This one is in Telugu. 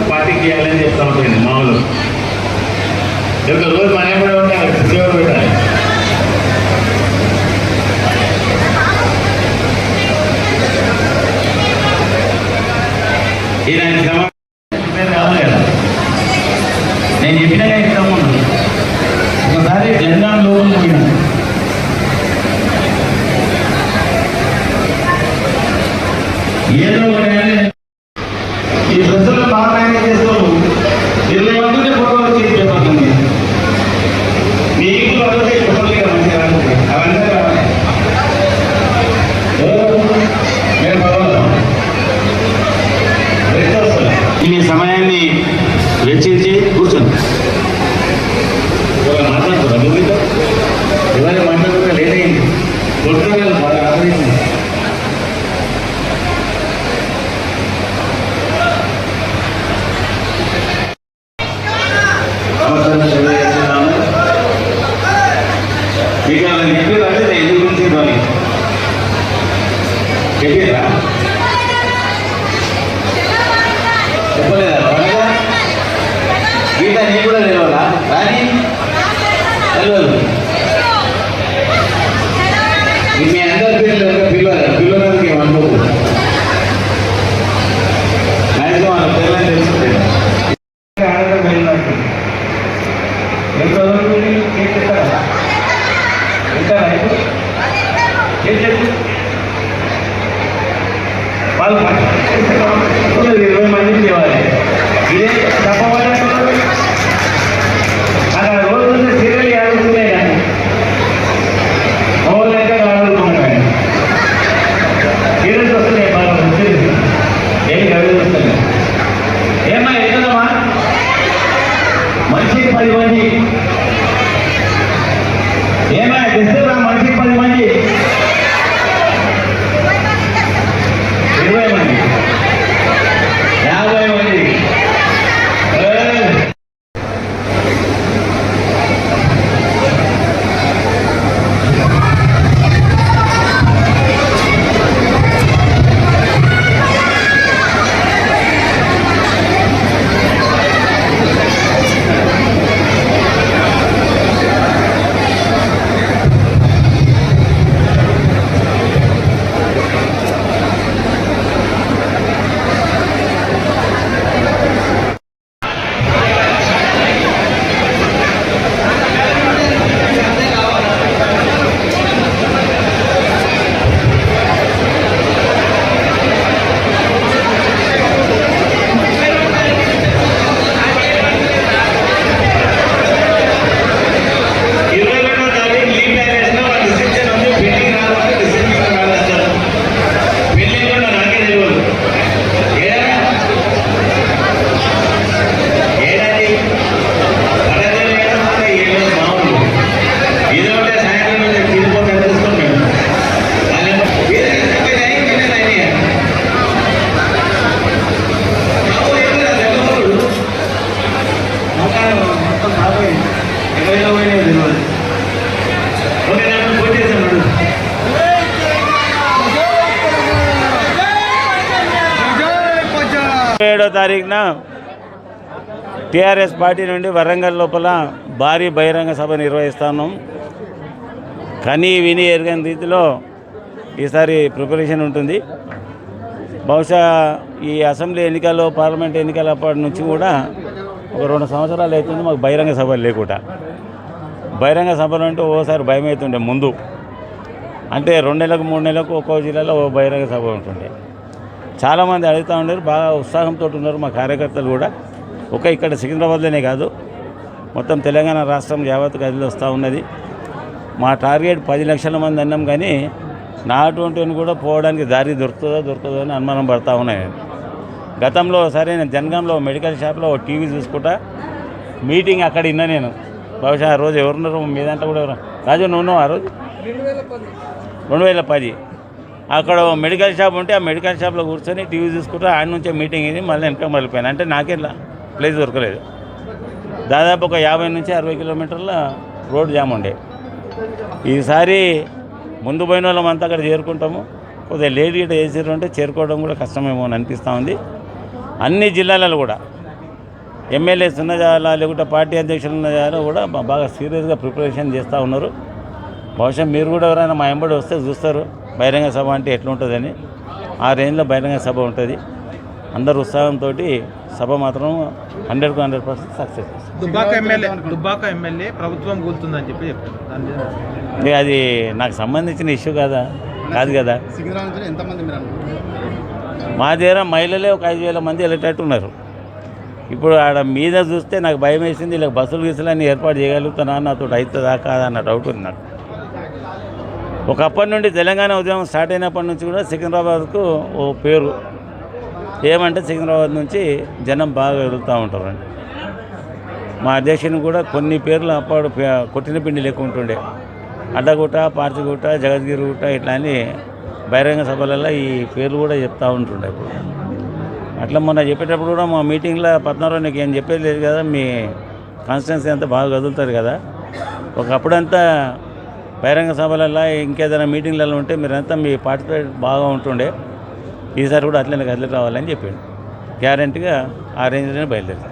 పార్టీకి చేయాలని చెప్తా ఉంటుంది మామూలు రోజు మన కూడా ఉంటారు ఉద్యోగం పెట్టాలి. రావాలి కదా నేను చెప్పినాగా ఇస్తాము ఒకసారి జెండా లోపల పోయినా ఏదో ఈ డ్రెస్సులో బాగా మేనేజ్ చేస్తాము 20 మంది ఫోటో వచ్చి చెప్పండి మీకు అడిగితే చెప్పండి కదా మంచిగా అవన్నీ రావాలి నేను పర్వాలేదు మీ సమయాన్ని వెచ్చించి కూర్చోండి. మాట్లాడుతున్నారు అభివృద్ధితో ఎవరైనా మాట్లాడుతున్నా లేట్ అయింది కొట్టుకోవాలి బాగా ఆదరించింది. మీకు అలా చెప్పేదా అంటే ఎందుకు గురించి అని చెప్పేదా చెప్పలేదా పండుగ గీత నీ కూడా తెలియదా కానీ తెలియదు మీ అందరి పిల్లలకి ఏమనుకోకు మ్యాక్సిమం వాళ్ళ పిల్లలని తెలుసుకుంటారు. ఆనందం వెళ్ళినట్టు ఎంత చేస్తారా ఇంకా వాళ్ళు 20 మంది చేయాలి. ఇదే తప్పవాలి అక్కడ రోజు సీరియల్ ఆడుతున్నాయి కానీ ఓవర్ లెక్క ఆడుతున్నాం కానీ సీరియల్స్ వస్తున్నాయి బాగా వచ్చేది ఏం కవిత వస్తున్నాయి. ఏమా ఎక్కడమ్మా మనిషికి 10 మంది ఏమా తెస్తున్నా మనిషికి 10 మంది 20 మంది 50 మంది తారీఖున టీఆర్ఎస్ పార్టీ నుండి వరంగల్ లోపల భారీ బహిరంగ సభ నిర్వహిస్తున్నాం. కనీ విని ఎరగని రీతిలో ఈసారి ప్రిపరేషన్ ఉంటుంది. బహుశా ఈ అసెంబ్లీ ఎన్నికల్లో పార్లమెంట్ ఎన్నికల అప్పటి నుంచి కూడా ఒక 2 సంవత్సరాలు అవుతుంది మాకు బహిరంగ సభలు లేకుండా. బహిరంగ సభలు అంటే ఓసారి భయం అవుతుండే ముందు, అంటే 2 నెలలకు 3 నెలలకు ఒక్కో జిల్లాలో ఓ బహిరంగ సభ ఉంటుండే. చాలామంది అడుగుతూ ఉన్నారు, బాగా ఉత్సాహంతో ఉన్నారు మా కార్యకర్తలు కూడా. ఇక్కడ సికింద్రాబాద్లోనే కాదు మొత్తం తెలంగాణ రాష్ట్రం యావత్ గదిలో వస్తూ ఉన్నది. మా టార్గెట్ 10 లక్షల మంది అన్నాం కానీ నా అటువంటిని కూడా పోవడానికి దారి దొరుకుతుందో అని అనుమానం పడతా ఉన్నాయి. గతంలో సరే నేను జనగాంలో మెడికల్ షాప్లో టీవీ చూసుకుంటా మీటింగ్ అక్కడ విన్నా నేను. బహుశా ఆ రోజు ఎవరున్నారు మీ దాంట్లో కూడా రాజు నువ్వు ఆ రోజు 2010 అక్కడ మెడికల్ షాప్ ఉంటే ఆ మెడికల్ షాప్లో కూర్చొని టీవీ చూసుకుంటూ ఆడ నుంచే మీటింగ్ ఇది మళ్ళీ వెనక మళ్ళీపోయాను. అంటే నాకే ప్లేస్ దొరకలేదు. దాదాపు ఒక 50 నుంచి 60 కిలోమీటర్ల రోడ్ జామ్ ఉండే. ఈసారి ముందు పోయిన వాళ్ళం అంతా అక్కడ చేరుకుంటాము. కొద్దిగా లేట్ గిట్ట చేసారు అంటే చేరుకోవడం కూడా కష్టమేమో అని అనిపిస్తూ ఉంది. అన్ని జిల్లాలలో కూడా ఎమ్మెల్యేస్ ఉన్న జాగా లేకుంటే పార్టీ అధ్యక్షులు ఉన్న జాగా కూడా బాగా సీరియస్గా ప్రిపరేషన్ చేస్తూ ఉన్నారు. బహుశా మీరు కూడా ఎవరైనా మా ఎంబడి వస్తే చూస్తారు బహిరంగ సభ అంటే ఎట్లుంటుందని. ఆ రేంజ్లో బహిరంగ సభ ఉంటుంది. అందరు ఉత్సాహంతో సభ మాత్రం 100% సక్సెస్. దుబ్బాక ఎమ్మెల్యే ప్రభుత్వం కూలుతుందని చెప్పి చెప్తారు. అది నాకు సంబంధించిన ఇష్యూ కాదు కదా. మా దగ్గర మహిళలే ఒక 5,000 మంది వెళ్ళేటట్టు ఉన్నారు. ఇప్పుడు ఆడ మీద చూస్తే నాకు భయం వేసింది. ఇలా బస్సులు గీసులన్నీ ఏర్పాటు చేయగలుగుతానా, నాతో అవుతుందా కాదా అన్న డౌట్ ఉంది నాకు. ఒకప్పటి నుండి తెలంగాణ ఉద్యమం స్టార్ట్ అయినప్పటి నుంచి కూడా సికింద్రాబాద్కు ఓ పేరు ఏమంటే సికింద్రాబాద్ నుంచి జనం బాగా వెళ్తూ ఉంటారండి. మా అధ్యక్షుని కూడా కొన్ని పేర్లు అప్పుడు కొట్టిన పిండి లెక్క ఉంటుండే. అడ్డగుట్ట, పార్చిగుట్ట, జగద్గిరి గుట్ట ఇట్లా అని బహిరంగ సభలలో ఈ పేర్లు కూడా చెప్తూ ఉంటుండే. ఇప్పుడు అట్లా మొన్న చెప్పేటప్పుడు కూడా మా మీటింగ్లో 14 నీకు ఏం చెప్పేది లేదు కదా, మీ కాన్స్టిట్యున్సీ అంతా బాగా కదులుతారు కదా, ఒకప్పుడంతా బహిరంగ సభలలో ఇంకేదైనా మీటింగ్లలో ఉంటే మీరంతా మీ పార్టిసిపేట్ బాగా ఉంటుండే, ఈసారి కూడా అట్లనే కదిలి రావాలని చెప్పిండు. గ్యారెంటీగా ఆ రేంజ్లోనే బయలుదేరారు.